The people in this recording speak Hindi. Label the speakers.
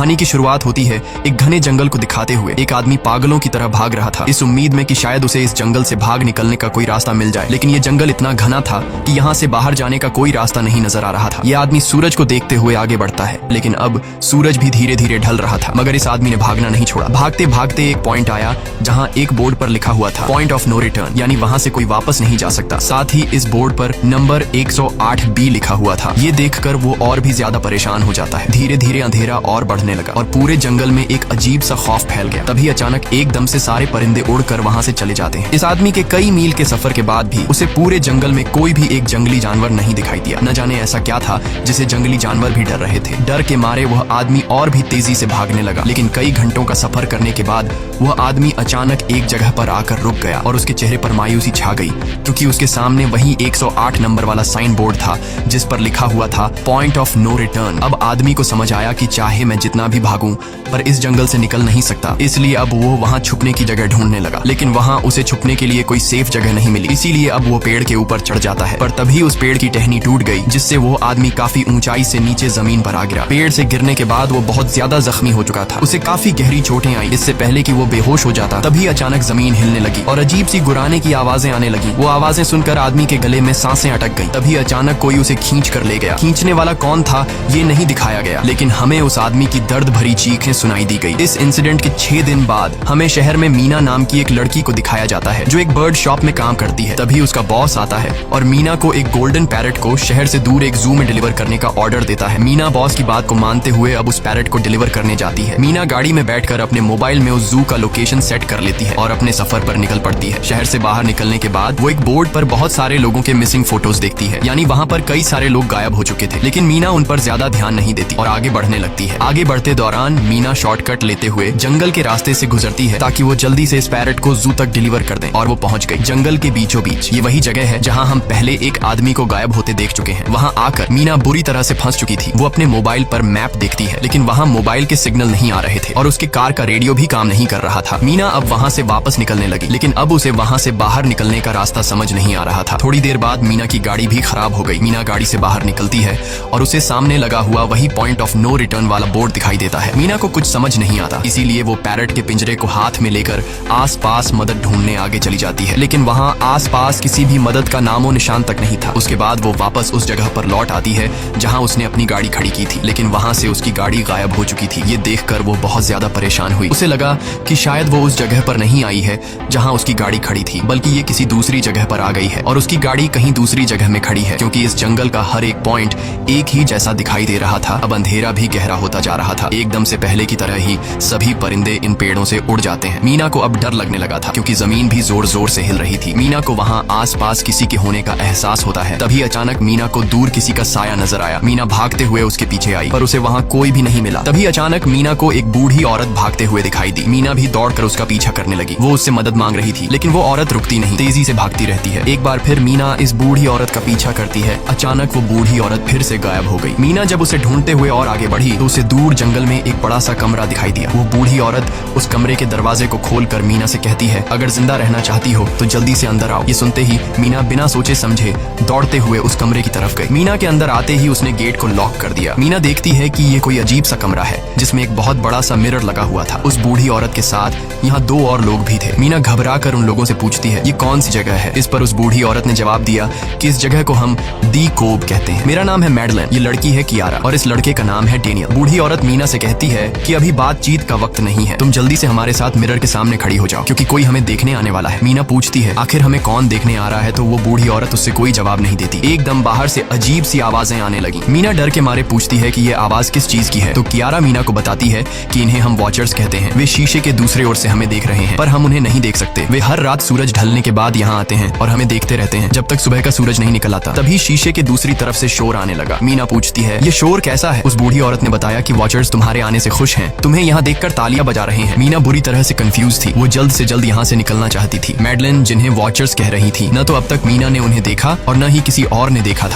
Speaker 1: कहानी की शुरुआत होती है एक घने जंगल को दिखाते हुए। एक आदमी पागलों की तरह भाग रहा था, इस उम्मीद में कि शायद उसे इस जंगल से भाग निकलने का कोई रास्ता मिल जाए, लेकिन ये जंगल इतना घना था कि यहाँ से बाहर जाने का कोई रास्ता नहीं नजर आ रहा था। यह आदमी सूरज को देखते हुए आगे बढ़ता है, लेकिन अब सूरज भी धीरे धीरे ढल रहा था, मगर इस आदमी ने भागना नहीं छोड़ा। भागते भागते एक पॉइंट आया जहाँ एक बोर्ड पर लिखा हुआ था पॉइंट ऑफ नो रिटर्न, यानी वहाँ से कोई वापस नहीं जा सकता। साथ ही इस बोर्ड पर नंबर 108B लिखा हुआ था। ये देखकर वो और भी ज्यादा परेशान हो जाता है। धीरे धीरे अंधेरा और बढ़ने लगा और पूरे जंगल में एक अजीब सा खौफ फैल गया। तभी अचानक एकदम से सारे परिंदे उड़कर वहाँ से चले जाते हैं। इस आदमी के कई मील के सफर के बाद भी उसे पूरे जंगल में कोई भी एक जंगली जानवर नहीं दिखाई दिया। न जाने ऐसा क्या था जिसे जंगली जानवर भी डर रहे थे। डर के मारे वह आदमी और भी तेजी से भागने लगा, लेकिन कई घंटों का सफर करने के बाद वह आदमी अचानक एक जगह पर आकर रुक गया और उसके चेहरे पर मायूसी छा गई, क्योंकि उसके सामने वही 108 नंबर वाला साइन बोर्ड था जिस पर लिखा हुआ था पॉइंट ऑफ नो रिटर्न। अब आदमी को समझ आया कि चाहे मैं जितना भी भागूं पर इस जंगल से निकल नहीं सकता, इसलिए अब वो वहाँ छुपने की जगह ढूंढने लगा। लेकिन वहाँ उसे छुपने के लिए कोई सेफ जगह नहीं मिली, इसीलिए अब वो पेड़ के ऊपर चढ़ जाता है। पर तभी उस पेड़ की टहनी टूट गई, जिससे वो आदमी काफी ऊंचाई से नीचे जमीन पर आ गिरा। पेड़ से गिरने के बाद वो बहुत ज्यादा जख्मी हो चुका था, उसे काफी गहरी चोटें आई। इससे पहले कि वो बेहोश हो जाता तभी अचानक जमीन हिलने लगी और अजीब सी गुराने की आवाजें आने लगी। वो आवाजें सुनकर आदमी के गले में सांसें अटक गईं। तभी अचानक कोई उसे खींच कर ले गया। खींचने वाला कौन था ये नहीं दिखाया गया, लेकिन हमें उस आदमी की दर्द भरी चीखें सुनाई दी गई। इस इंसिडेंट के 6 दिन बाद हमें शहर में मीना नाम की एक लड़की को दिखाया जाता है जो एक बर्ड शॉप में काम करती है। तभी उसका बॉस आता है और मीना को एक गोल्डन पैरट को शहर से दूर एक जू में डिलीवर करने का ऑर्डर देता है। मीना बॉस की बात को मानते हुए अब उस पैरट को डिलीवर करने जाती है। मीना गाड़ी में बैठकर अपने मोबाइल में उस जू का लोकेशन सेट कर लेती है और अपने सफर पर निकल पड़ती है। शहर से बाहर निकलने के बाद वो एक बोर्ड पर बहुत सारे लोगों के मिसिंग फोटोज देखती है, यानी वहाँ पर कई सारे लोग गायब हो चुके थे, लेकिन मीना उन पर ज्यादा ध्यान नहीं देती और आगे बढ़ने लगती है। आगे बढ़ते दौरान मीना शॉर्टकट लेते हुए जंगल के रास्ते से गुजरती है ताकि वो जल्दी से इस पैरट को जू तक डिलीवर कर दें, और वो पहुंच गई जंगल के बीचों बीच। ये वही जगह है जहाँ हम पहले एक आदमी को गायब होते देख चुके हैं। वहाँ आकर मीना बुरी तरह से फंस चुकी थी। वो अपने मोबाइल पर मैप देखती है, लेकिन वहाँ मोबाइल के सिग्नल नहीं आ रहे थे और उसके कार का रेडियो भी काम नहीं कर रहा था। मीना अब वहाँ से वापस निकलने लगी, लेकिन अब उसे वहाँ से बाहर निकलने का रास्ता समझ नहीं आ रहा था। थोड़ी देर बाद मीना की गाड़ी भी खराब हो गई। मीना गाड़ी से बाहर निकलती है और उसे सामने लगा हुआ वही पॉइंट ऑफ नो रिटर्न वाला बोर्ड दिखाई देता है। मीना को कुछ समझ नहीं आता, इसीलिए वो पैरट के पिंजरे को हाथ में लेकर आसपास मदद ढूंढने आगे चली जाती है, लेकिन वहाँ आसपास किसी भी मदद का नामो निशान तक नहीं था। उसके बाद वो वापस उस जगह पर लौट आती है जहाँ उसने अपनी गाड़ी खड़ी की थी, लेकिन वहाँ से उसकी गाड़ी गायब हो चुकी थी। ये देखकर वो बहुत ज्यादा परेशान हुई। उसे लगा कि शायद वो उस जगह पर नहीं आई है जहाँ उसकी गाड़ी खड़ी थी, बल्कि ये किसी दूसरी जगह पर आ गई है और उसकी गाड़ी कहीं दूसरी जगह में खड़ी है, क्योंकि इस जंगल का हर एक पॉइंट एक ही जैसा दिखाई दे रहा था। अब अंधेरा भी गहरा होता जा रहा था। एकदम से पहले की तरह ही सभी परिंदे इन पेड़ों से उड़ जाते हैं। मीना को अब डर लगने लगा था, क्योंकि जमीन भी जोर जोर से हिल रही थी। मीना को वहाँ आसपास किसी के होने का एहसास होता है। तभी अचानक मीना को दूर किसी का साया नजर आया। मीना भागते हुए उसके पीछे आई, पर उसे वहाँ कोई भी नहीं मिला। तभी अचानक मीना को एक बूढ़ी औरत भागते हुए दिखाई दी। मीना भी दौड़कर उसका पीछा करने लगी। वो उससे मदद मांग रही थी, लेकिन वो औरत रुकती नहीं, तेजी से भागती रहती है। एक बार फिर मीना इस बूढ़ी औरत का पीछा करती है। अचानक वो बूढ़ी औरत फिर से गायब हो गई। मीना जब उसे ढूंढते हुए और आगे बढ़ी तो उसे दूर जंगल में एक बड़ा सा कमरा दिखाई दिया। वो बूढ़ी औरत उस कमरे के दरवाजे को खोलकर मीना से कहती है, अगर जिंदा रहना चाहती हो तो जल्दी से अंदर आओ। ये सुनते ही मीना बिना सोचे समझे दौड़ते हुए उस कमरे की तरफ गई। मीना के अंदर आते ही उसने गेट को लॉक कर दिया। मीना देखती है कि ये कोई अजीब सा कमरा है जिसमें एक बहुत बड़ा सा मिरर लगा हुआ था। उस बूढ़ी औरत के साथ यहाँ 2 और लोग भी थे। मीना घबरा कर उन लोगों से पूछती है, ये कौन सी जगह है? इस पर उस बूढ़ी औरत ने जवाब दिया कि इस जगह को हम दी कोब कहते हैं। मेरा नाम है मैडलन, ये लड़की है कियारा और इस लड़के का नाम है डेनियल। बूढ़ी औरत मीना से कहती है कि अभी बातचीत का वक्त नहीं है, तुम जल्दी से हमारे साथ मिरर के सामने खड़ी हो जाओ, क्योंकि कोई हमें देखने आने वाला है। मीना पूछती है आखिर हमें कौन देखने आ रहा है, तो वो बूढ़ी औरत उससे कोई जवाब नहीं देती। एकदम बाहर से अजीब सी आवाजें आने लगी। मीना डर के मारे पूछती है कि ये आवाज किस चीज की है, तो कियारा मीना को बताती है कि इन्हें हम वॉचर्स कहते हैं। वे शीशे के दूसरे ओर से हमें देख रहे हैं, पर हम उन्हें नहीं देख सकते। वे हर रात सूरज ढलने के बाद यहाँ आते हैं और हमें देखते रहते हैं जब तक सुबह का सूरज नहीं निकल आता। तभी शीशे के दूसरी तरफ से शोर आने लगा। मीना पूछती है ये शोर कैसा है? उस बूढ़ी औरत ने बताया कि वॉचर्स तुम्हारे आने से खुश हैं, तुम्हें यहाँ देखकर तालियां बजा रहे हैं। मीना बुरी तरह से कंफ्यूज थी। वो जल्द से जल्द यहाँ से निकलना चाहती थी। मैडलिन जिन्हें वॉचर्स कह रही थी, न तो अब तक मीना ने उन्हें देखा और न ही किसी और ने देखा था।